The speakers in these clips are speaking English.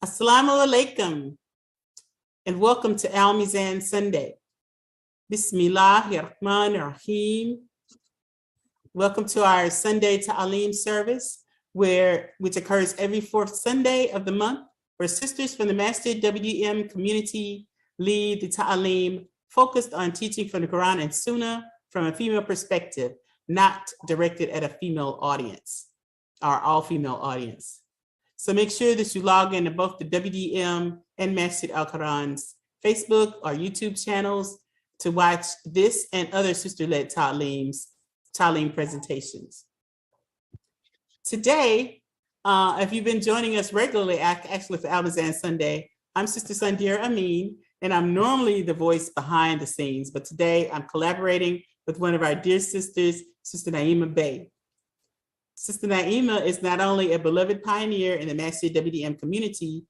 Assalamu alaikum, and welcome to Mizan Sunday. Bismillahirrahmanirrahim. Welcome to our Sunday Taleem service, which occurs every fourth Sunday of the month, where sisters from the masjidwdm community lead the Taleem, focused on teaching from the Quran and Sunnah from a female perspective, not directed at a female audience, or all-female audience. So make sure that you log into both the WDM and Masjid Al-Quran's Facebook or YouTube channels to watch this and other sister-led Taleem presentations. Today, if you've been joining us regularly, actually for Mizan Sunday, I'm Sister Sandira Amin, and I'm normally the voice behind the scenes, but today I'm collaborating with one of our dear sisters, Sister Naimah Bey. Sister Naimah is not only a beloved pioneer in the masjidwdm community,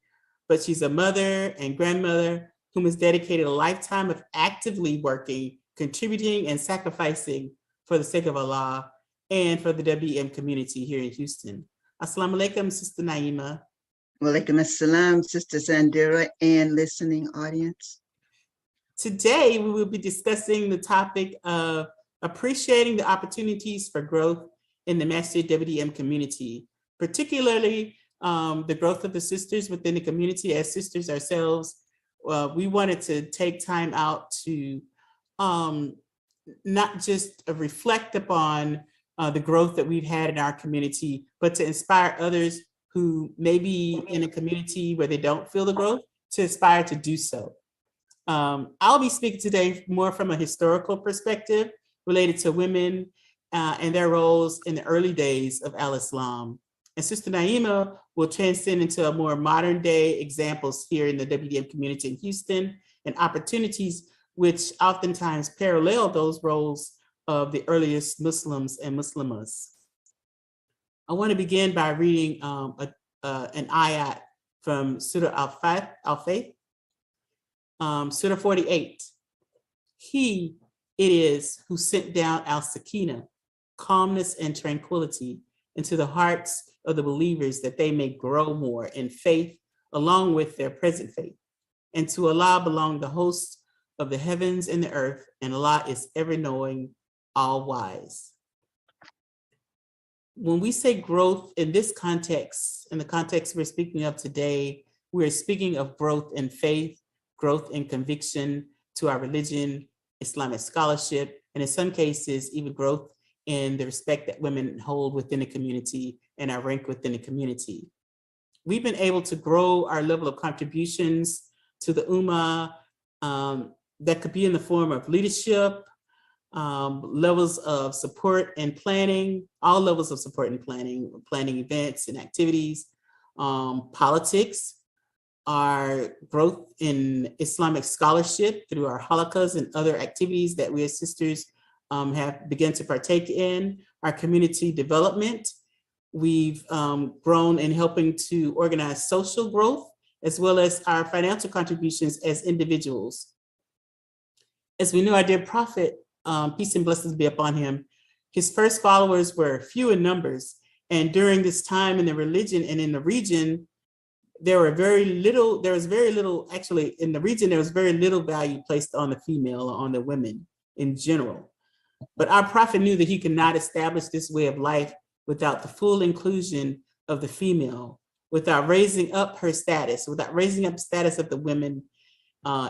but she's a mother and grandmother whom has dedicated a lifetime of actively working, contributing, and sacrificing for the sake of Allah and for the WDM community here in Houston. Assalamu alaikum, Sister Naimah. Walaikum assalam, Sister Sandira and listening audience. Today, we will be discussing the topic of appreciating the opportunities for growth in the masjidwdm community, particularly the growth of the sisters within the community. As sisters ourselves, we wanted to take time out to not just reflect upon the growth that we've had in our community, but to inspire others who may be in a community where they don't feel the growth to aspire to do so. I'll be speaking today more from a historical perspective related to women and their roles in the early days of Al-Islam. And Sister Naimah will transcend into a more modern day examples here in the WDM community in Houston and opportunities which oftentimes parallel those roles of the earliest Muslims and Muslimas. I want to begin by reading an ayat from Surah Al-Fath, Surah 48. He it is who sent down Al-Sakina, calmness and tranquility, into the hearts of the believers that they may grow more in faith along with their present faith. And to Allah belong the hosts of the heavens and the earth, and Allah is ever knowing, all wise. When we say growth in this context, in the context we're speaking of today, we're speaking of growth in faith, growth in conviction to our religion, Islamic scholarship, and in some cases, even growth in the respect that women hold within the community and our rank within the community. We've been able to grow our level of contributions to the Ummah that could be in the form of leadership, levels of support and planning, all levels of support and planning events and activities, politics, our growth in Islamic scholarship through our halaqas and other activities that we as sisters have begun to partake in, our community development. We've grown in helping to organize social growth, as well as our financial contributions as individuals. As we know, our dear Prophet, peace and blessings be upon him, his first followers were few in numbers. And during this time in the religion and in the region, there was very little value placed on the female or on the women in general. But our prophet knew that he could not establish this way of life without the full inclusion of the female, without raising up her status, without raising up the status of the women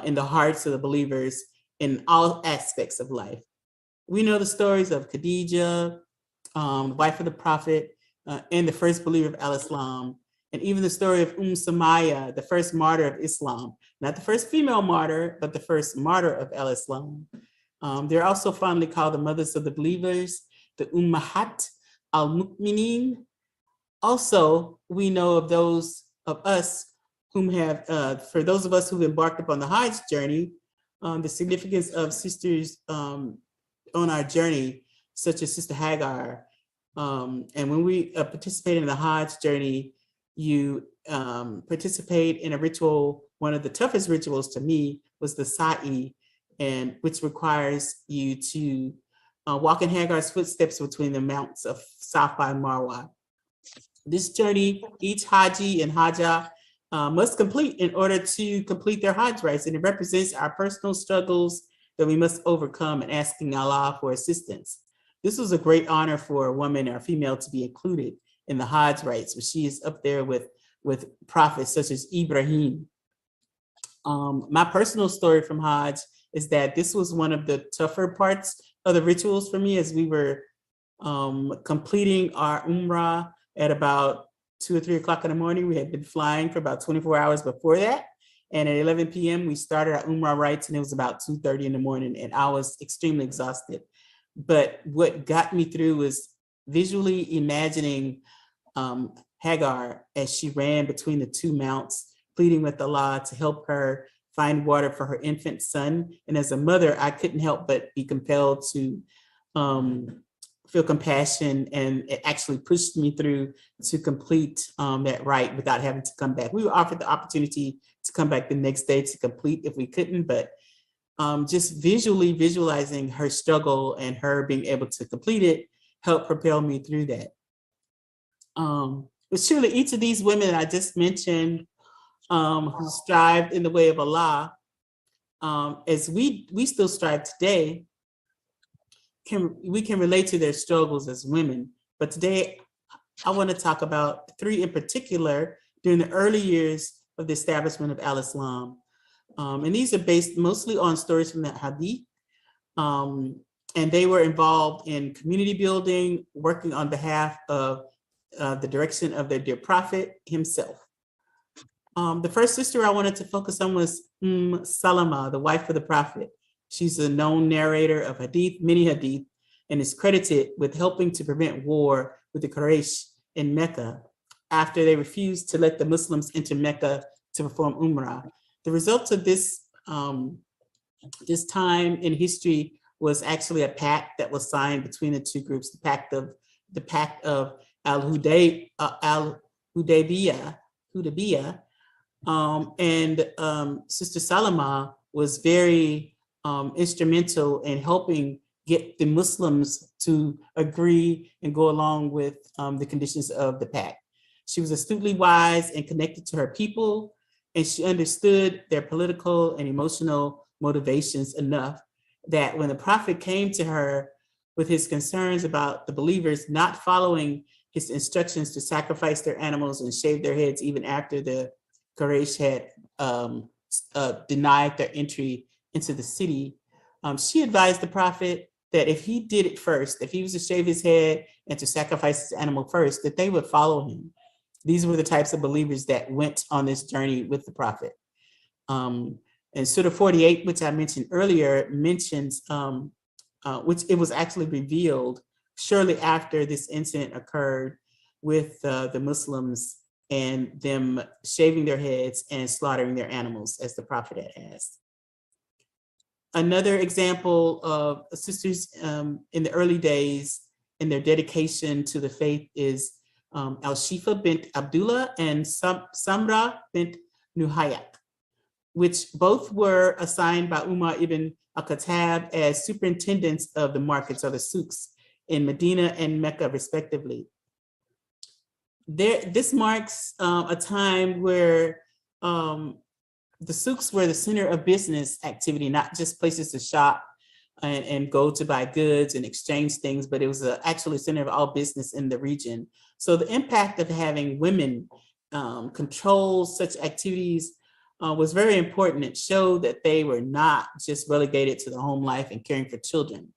in the hearts of the believers in all aspects of life. We know the stories of Khadijah, the wife of the prophet, and the first believer of Al-Islam, and even the story of Samaya, the first martyr of Islam, not the first female martyr, but the first martyr of Al-Islam. They're also fondly called the mothers of the believers, the Ummahat al-Mu'minin. Also, we know of those of us whom have, for those of us who've embarked upon the Hajj journey, the significance of sisters on our journey, such as Sister Hagar. And when we participate in the Hajj journey, you participate in a ritual. One of the toughest rituals to me was the Sa'i, and which requires you to walk in Hagar's footsteps between the mounts of Safa and Marwa. This journey, each Haji and Hajjah must complete in order to complete their Hajj rites. And it represents our personal struggles that we must overcome and asking Allah for assistance. This was a great honor for a woman or a female to be included in the Hajj rites, where she is up there with prophets such as Ibrahim. My personal story from Hajj is that this was one of the tougher parts of the rituals for me, as we were completing our Umrah at about 2 or 3 o'clock in the morning. We had been flying for about 24 hours before that. And at 11 p.m., we started our Umrah rites, and it was about 2:30 in the morning, and I was extremely exhausted. But what got me through was visually imagining Hagar as she ran between the two mounts, pleading with Allah to help her find water for her infant son. And as a mother, I couldn't help but be compelled to feel compassion, and it actually pushed me through to complete that rite without having to come back. We were offered the opportunity to come back the next day to complete if we couldn't, but just visually visualizing her struggle and her being able to complete it helped propel me through that. But surely each of these women that I just mentioned who strived in the way of Allah, as we still strive today, we can relate to their struggles as women. But today, I want to talk about 3 in particular during the early years of the establishment of Al-Islam. And these are based mostly on stories from the Hadith. And they were involved in community building, working on behalf of the direction of their dear Prophet himself. The first sister I wanted to focus on was Salama, the wife of the Prophet. She's a known narrator of Hadith, many Hadith, and is credited with helping to prevent war with the Quraysh in Mecca after they refused to let the Muslims enter Mecca to perform Umrah. The result of this time in history was actually a pact that was signed between the two groups, the pact of Al-Hudaybiyah, and Sister Salama was very instrumental in helping get the Muslims to agree and go along with the conditions of the pact. She was astutely wise and connected to her people, and she understood their political and emotional motivations enough that when the Prophet came to her with his concerns about the believers not following his instructions to sacrifice their animals and shave their heads even after the Quraysh had denied their entry into the city, she advised the Prophet that if he did it first, if he was to shave his head and to sacrifice his animal first, that they would follow him. These were the types of believers that went on this journey with the Prophet. And Surah 48, which I mentioned earlier, mentions, which it was actually revealed shortly after this incident occurred with the Muslims and them shaving their heads and slaughtering their animals, as the Prophet had asked. Another example of sisters in the early days in their dedication to the faith is Al-Shifa bint Abdullah and Samra bint Nuhayat, which both were assigned by Umar ibn al-Khattab as superintendents of the markets, or the souks, in Medina and Mecca, respectively. This marks a time where the souks were the center of business activity, not just places to shop and go to buy goods and exchange things, but it was actually a center of all business in the region. So the impact of having women control such activities was very important. It showed that they were not just relegated to the home life and caring for children.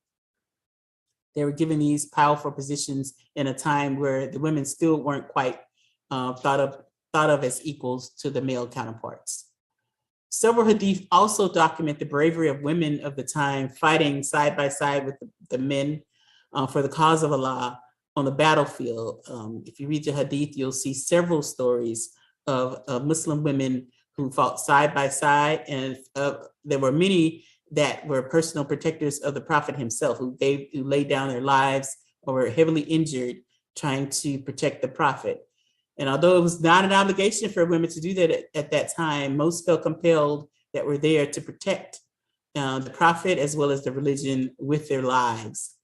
They were given these powerful positions in a time where the women still weren't quite thought of as equals to the male counterparts. Several hadith also document the bravery of women of the time fighting side by side with the men for the cause of Allah on the battlefield. If you read the hadith, you'll see several stories of Muslim women who fought side by side, and there were many that were personal protectors of the Prophet himself, who laid down their lives or were heavily injured trying to protect the Prophet. And although it was not an obligation for women to do that at that time, most felt compelled that were there to protect the Prophet as well as the religion with their lives.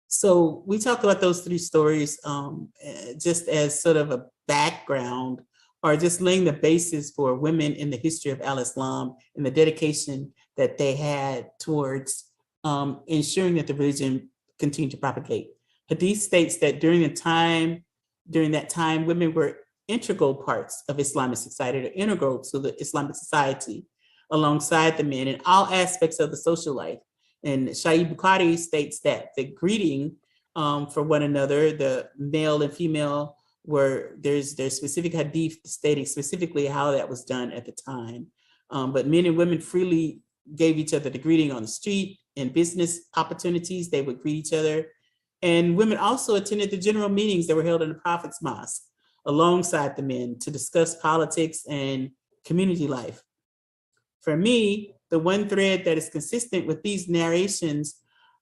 So we talked about those 3 stories just as sort of a background or just laying the basis for women in the history of al-Islam and the dedication that they had towards ensuring that the religion continued to propagate. Hadith states that during that time, women were integral parts of Islamic society, or integral to the Islamic society, alongside the men in all aspects of the social life. And Sahih Bukhari states that the greeting for one another, the male and female, there's specific hadith stating specifically how that was done at the time. But men and women freely gave each other the greeting on the street. In business opportunities, they would greet each other. And women also attended the general meetings that were held in the Prophet's Mosque alongside the men to discuss politics and community life. For me, the one thread that is consistent with these narrations,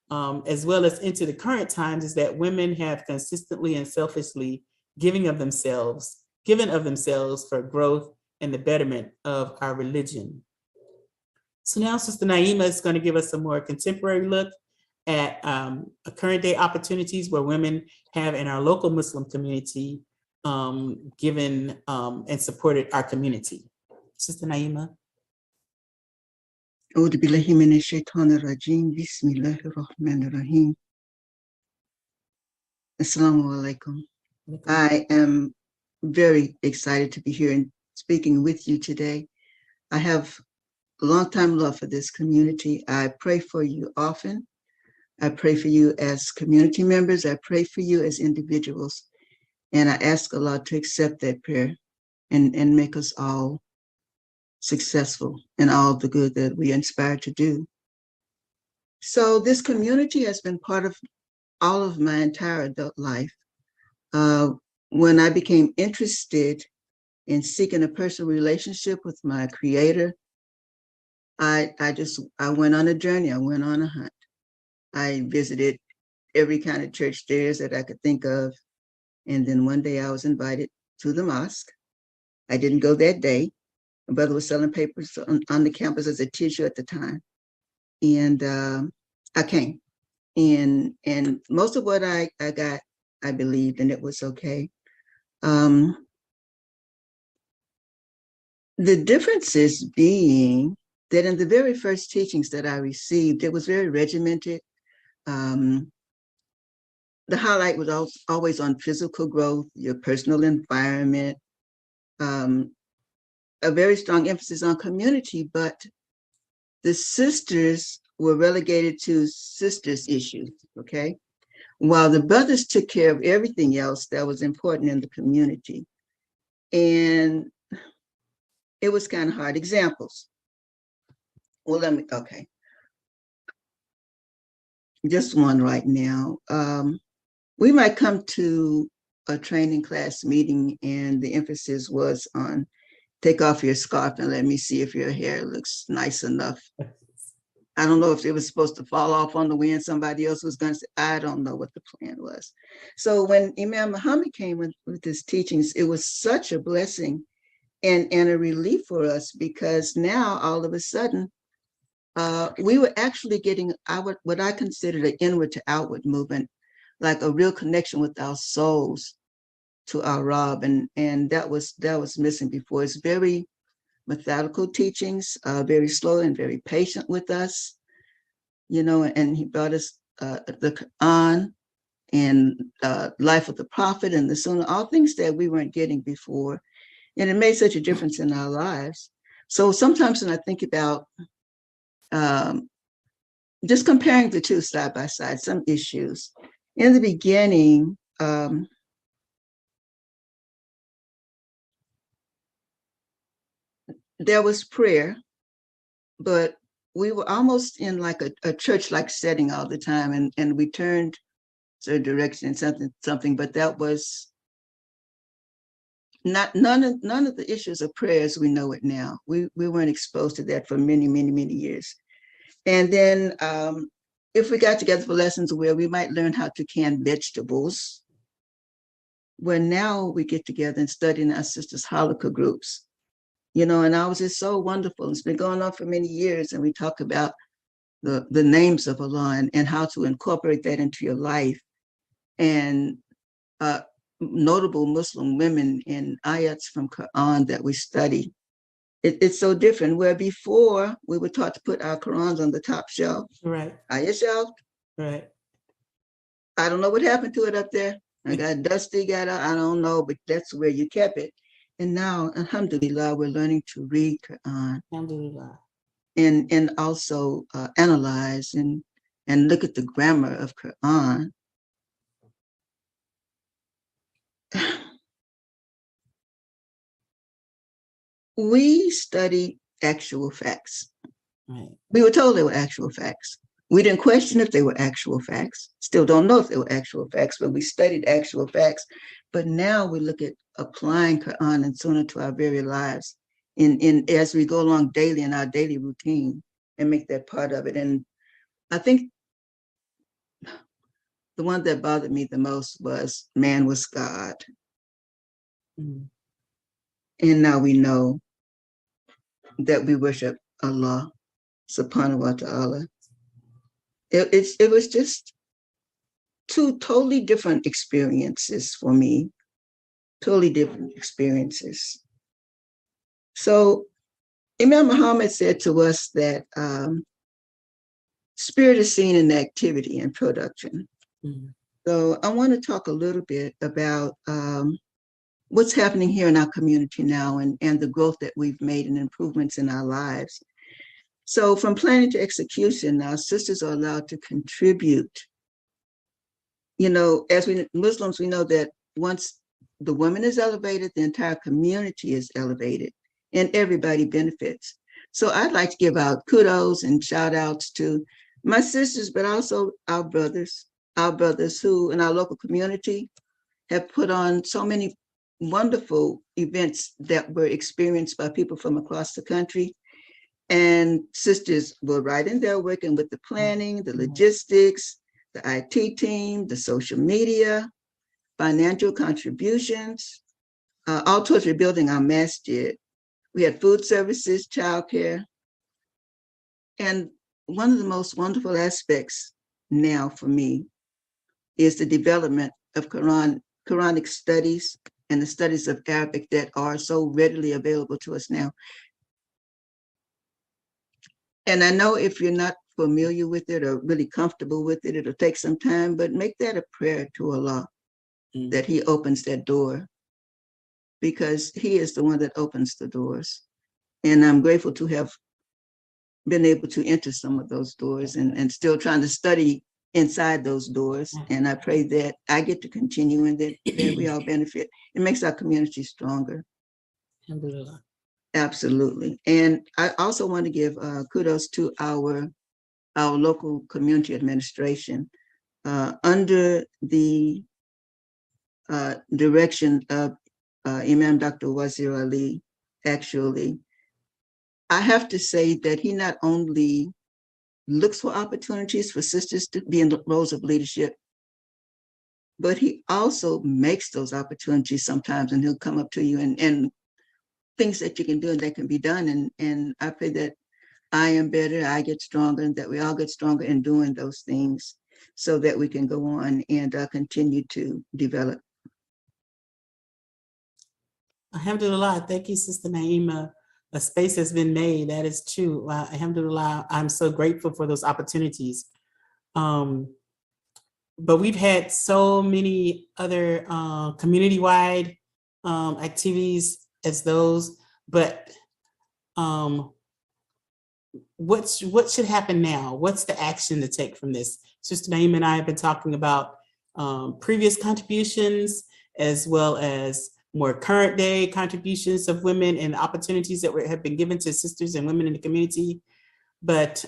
as well as into the current times, is that women have consistently and selfishly given of themselves for growth and the betterment of our religion. So now Sister Naimah is going to give us a more contemporary look at current day opportunities where women have in our local Muslim community given and supported our community. Sister Naimah. أعوذ بالله من الشيطان الرجيم بسم الله الرحمن الرحيم. Assalamu alaikum. I am very excited to be here and speaking with you today. I have a long-time love for this community. I pray for you often. I pray for you as community members. I pray for you as individuals. And I ask Allah to accept that prayer and make us all successful in all the good that we inspire to do. So this community has been part of all of my entire adult life. When I became interested in seeking a personal relationship with my Creator, I went on a journey. I went on a hunt. I visited every kind of church there is that I could think of. And then one day I was invited to the mosque. I didn't go that day. My brother was selling papers on the campus as a teacher at the time. And I came. And most of what I got, I believed, and it was okay. The differences being that in the very first teachings that I received, it was very regimented. The highlight was always on physical growth, your personal environment, a very strong emphasis on community, but the sisters were relegated to sisters issues, okay? While the brothers took care of everything else that was important in the community. And it was kind of hard. Examples. Well, okay. Just one right now. We might come to a training class meeting and the emphasis was on take off your scarf and let me see if your hair looks nice enough. I don't know if it was supposed to fall off on the wind. Somebody else was going to say, I don't know what the plan was. So when Imam Muhammad came with his teachings, it was such a blessing and a relief for us, because now all of a sudden, we were actually getting what I considered an inward to outward movement, like a real connection with our souls to our Rabb, and that was missing before. It's very methodical teachings, very slow and very patient with us, you know, and he brought us the Quran and life of the Prophet and the Sunnah, all things that we weren't getting before. And it made such a difference in our lives. So sometimes when I think about just comparing the two side by side, some issues. In the beginning, there was prayer, but we were almost in like a church-like setting all the time, and we turned to a direction, something, but that was not none of the issues of prayer as we know it now. We weren't exposed to that for many, many, many years. And then if we got together for lessons where we might learn how to can vegetables, where now we get together and study in our sisters' halakha groups, you know, and ours is so wonderful. It's been going on for many years, and we talk about the names of Allah and how to incorporate that into your life. And notable Muslim women in ayats from Quran that we study. It's so different, where before we were taught to put our Qurans on the top shelf. Right. Ayat shelf. Right. I don't know what happened to it up there. I got dusty, I don't know, but that's where you kept it. And now, alhamdulillah, we're learning to read Quran. Alhamdulillah. And also analyze and look at the grammar of Quran. We study actual facts. Right. We were told they were actual facts. We didn't question if they were actual facts. Still don't know if they were actual facts, but we studied actual facts. But now we look at applying Quran and Sunnah to our very lives in as we go along daily in our daily routine and make that part of it. And I think the one that bothered me the most was man was God. Mm-hmm. And now we know that we worship Allah subhanahu wa ta'ala. It was just two totally different experiences for me, totally different experiences. So Imam Muhammad said to us that spirit is seen in activity and production. Mm-hmm. So I want to talk a little bit about what's happening here in our community now and the growth that we've made and improvements in our lives. So from planning to execution, now sisters are allowed to contribute. You know, as we Muslims, we know that once the woman is elevated, the entire community is elevated and everybody benefits. So I'd like to give out kudos and shout outs to my sisters, but also our brothers who in our local community have put on so many wonderful events that were experienced by people from across the country. And sisters were right in there working with the planning, the logistics, the IT team, the social media, financial contributions, all towards rebuilding our masjid. We had food services, childcare. And one of the most wonderful aspects now for me is the development of Quranic studies and the studies of Arabic that are so readily available to us now. And I know if you're not familiar with it or really comfortable with it, it'll take some time, but make that a prayer to Allah, that He opens that door, because He is the one that opens the doors. And I'm grateful to have been able to enter some of those doors and still trying to study inside those doors. And I pray that I get to continue and that we all benefit. It makes our community stronger. Alhamdulillah. Absolutely. And I also want to give kudos to our local community administration under the direction of Imam Dr. Wazir Ali. Actually, I have to say that he not only looks for opportunities for sisters to be in the roles of leadership, but he also makes those opportunities sometimes, and he'll come up to you and things that you can do and that can be done. And I pray that I am better, I get stronger, and that we all get stronger in doing those things so that we can go on and continue to develop. Alhamdulillah. Thank you, Sister Naimah. A space has been made. That is true. Alhamdulillah. I'm so grateful for those opportunities. But we've had so many other community-wide activities as those, but what should happen now? What's the action to take from this? Sister Naimah and I have been talking about previous contributions as well as more current day contributions of women and opportunities that have been given to sisters and women in the community. But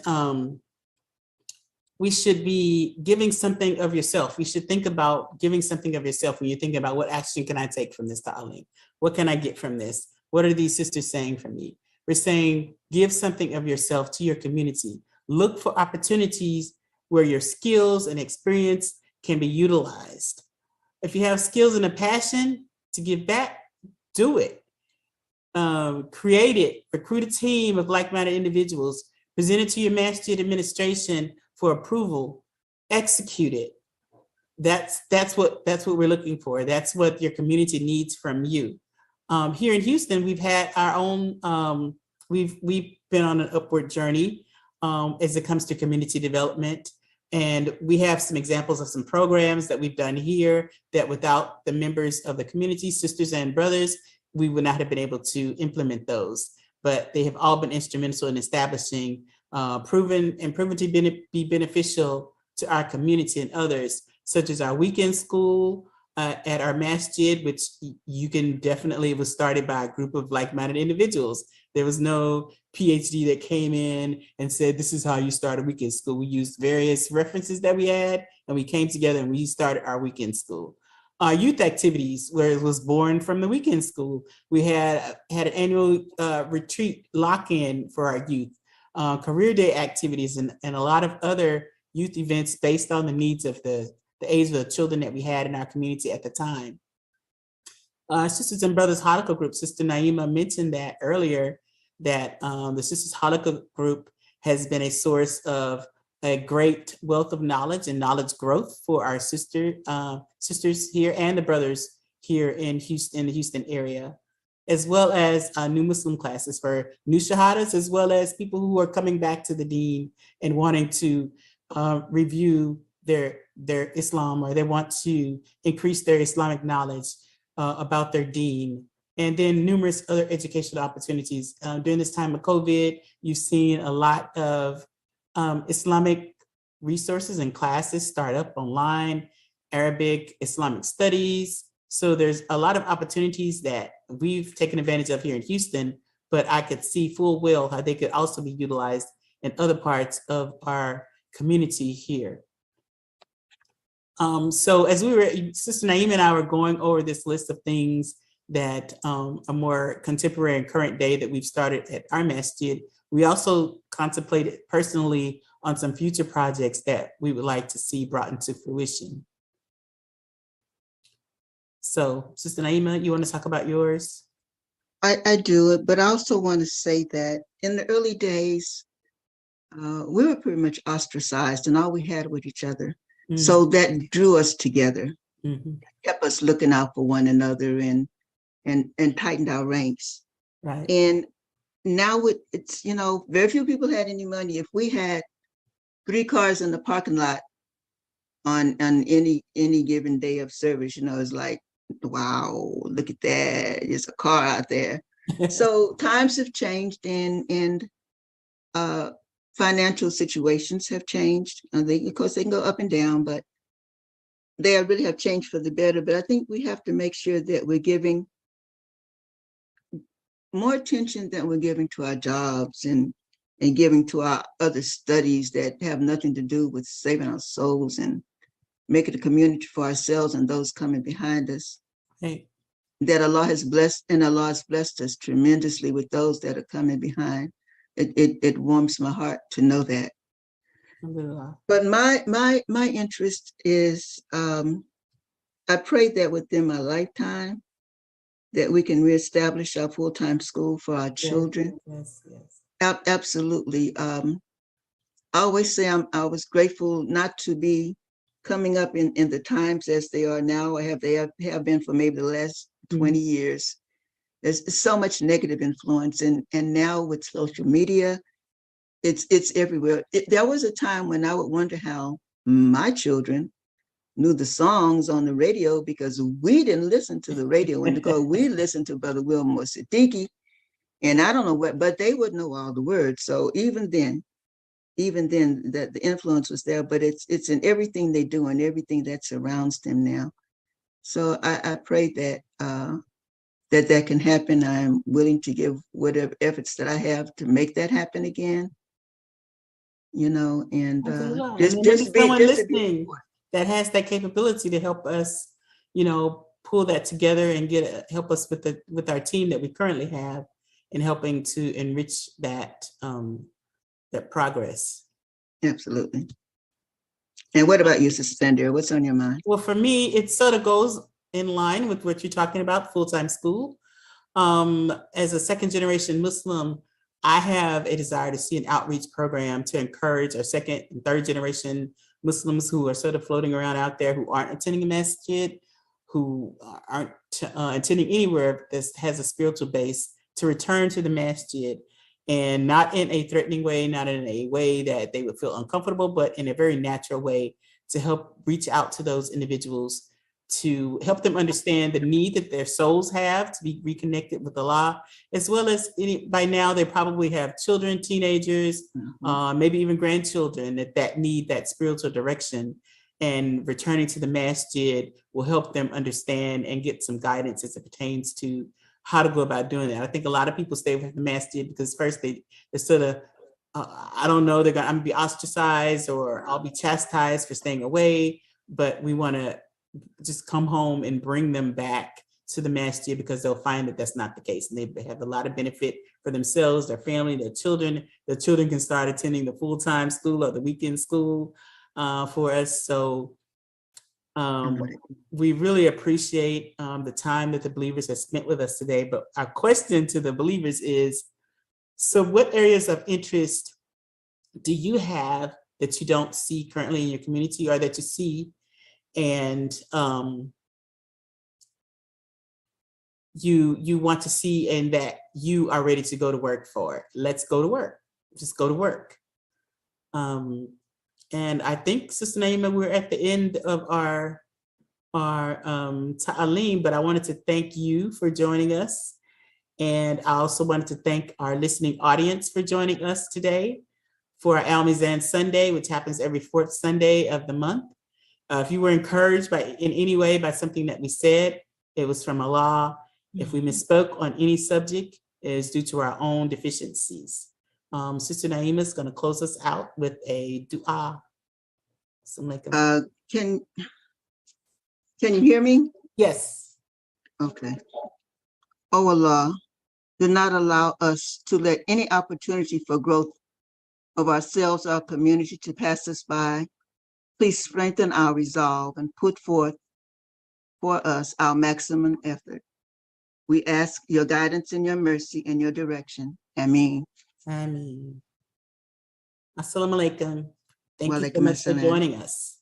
we should be giving something of yourself. We should think about giving something of yourself when you're thinking about what action can I take from this, Taleem? What can I get from this? What are these sisters saying for me? We're saying, give something of yourself to your community. Look for opportunities where your skills and experience can be utilized. If you have skills and a passion to give back, do it. Create it, recruit a team of like-minded individuals, present it to your masjid administration for approval, execute it. that's what we're looking for. That's what your community needs from you. Here in Houston, we've had our own, we've been on an upward journey as it comes to community development. And we have some examples of some programs that we've done here that without the members of the community, sisters and brothers, we would not have been able to implement those. But they have all been instrumental in establishing proven to be beneficial to our community and others, such as our weekend school at our masjid, which you can definitely, it was started by a group of like-minded individuals. There was no PhD that came in and said, this is how you start a weekend school. We used various references that we had, and we came together and we started our weekend school. Our youth activities, where it was born from the weekend school. We had an annual retreat lock-in for our youth, career day activities, and a lot of other youth events based on the needs of the age of the children that we had in our community at the time. Sisters and Brothers Hanukkah group, Sister Naimah mentioned that earlier, that the Sisters Hanukkah group has been a source of a great wealth of knowledge and knowledge growth for our sisters here and the brothers here in Houston, in the Houston area, as well as new Muslim classes for new shahadas, as well as people who are coming back to the deen and wanting to review their Islam, or they want to increase their Islamic knowledge about their deen. And then numerous other educational opportunities. During this time of COVID, you've seen a lot of Islamic resources and classes start up online, Arabic, Islamic studies. So there's a lot of opportunities that we've taken advantage of here in Houston, but I could see full well how they could also be utilized in other parts of our community here. So as Sister Naimah and I were going over this list of things that are more contemporary and current day that we've started at our masjid, we also contemplated personally on some future projects that we would like to see brought into fruition. So Sister Naimah, you want to talk about yours? I do, but I also want to say that in the early days, we were pretty much ostracized, and all we had with each other. Mm-hmm. So that drew us together, mm-hmm. kept us looking out for one another, and tightened our ranks. Right. And now it's, very few people had any money. If we had 3 cars in the parking lot on any given day of service, it's like, wow, look at that. There's a car out there. So times have changed, and financial situations have changed. Of course, they can go up and down, but they really have changed for the better. But I think we have to make sure that we're giving more attention than we're giving to our jobs and giving to our other studies that have nothing to do with saving our souls and making a community for ourselves and those coming behind us. Hey. That Allah has blessed, and Allah has blessed us tremendously with those that are coming behind. It warms my heart to know that. But my interest is, I pray that within my lifetime, that we can reestablish our full-time school for our children. Yes. Absolutely. I always say I was grateful not to be coming up in the times as they are now. They have been for maybe the last 20 years. There's so much negative influence, and now with social media, it's everywhere. There was a time when I would wonder how my children knew the songs on the radio, because we didn't listen to the radio, and because we listened to Brother Wilmore Siddiqui, and I don't know what, but they would know all the words. So even then that the influence was there, but it's in everything they do and everything that surrounds them now. So I pray that that can happen. I'm willing to give whatever efforts that I have to make that happen again. And just someone listening that has that capability to help us, pull that together and help us with our team that we currently have, in helping to enrich that progress. Absolutely. And what about you, Sister Sandira? What's on your mind? Well, for me, it sort of goes in line with what you're talking about, full-time school. As a second-generation Muslim, I have a desire to see an outreach program to encourage our second and third generation Muslims who are sort of floating around out there who aren't attending a masjid, who aren't attending anywhere that has a spiritual base, to return to the masjid, and not in a threatening way, not in a way that they would feel uncomfortable, but in a very natural way, to help reach out to those individuals, to help them understand the need that their souls have to be reconnected with Allah, as well as by now they probably have children, teenagers, maybe even grandchildren that need that spiritual direction, and returning to the masjid will help them understand and get some guidance as it pertains to how to go about doing that. I think a lot of people stay with the masjid because first they're sort of, I don't know, I'm gonna be ostracized or I'll be chastised for staying away, but we want to just come home and bring them back to the masjid because they'll find that that's not the case. And they have a lot of benefit for themselves, their family, their children. Their children can start attending the full-time school or the weekend school for us. So we really appreciate the time that the believers have spent with us today. But our question to the believers is, so what areas of interest do you have that you don't see currently in your community, or that you see and you want to see, and that you are ready to go to work for it? Let's go to work. Just go to work. And I think, Sister Naimah, we're at the end of our Taleem, but I wanted to thank you for joining us. And I also wanted to thank our listening audience for joining us today for our Mizan Sunday, which happens every fourth Sunday of the month. If you were encouraged in any way by something that we said, it was from Allah. If we misspoke on any subject, it is due to our own deficiencies. Sister Naimah is going to close us out with a dua. Can you hear me? Yes. Okay. Oh Allah, do not allow us to let any opportunity for growth of ourselves, our community, to pass us by. Please strengthen our resolve and put forth for us our maximum effort. We ask your guidance and your mercy and your direction. Amin. Amin. Assalamu alaikum. Thank you so Walaikum much for assalam. joining us.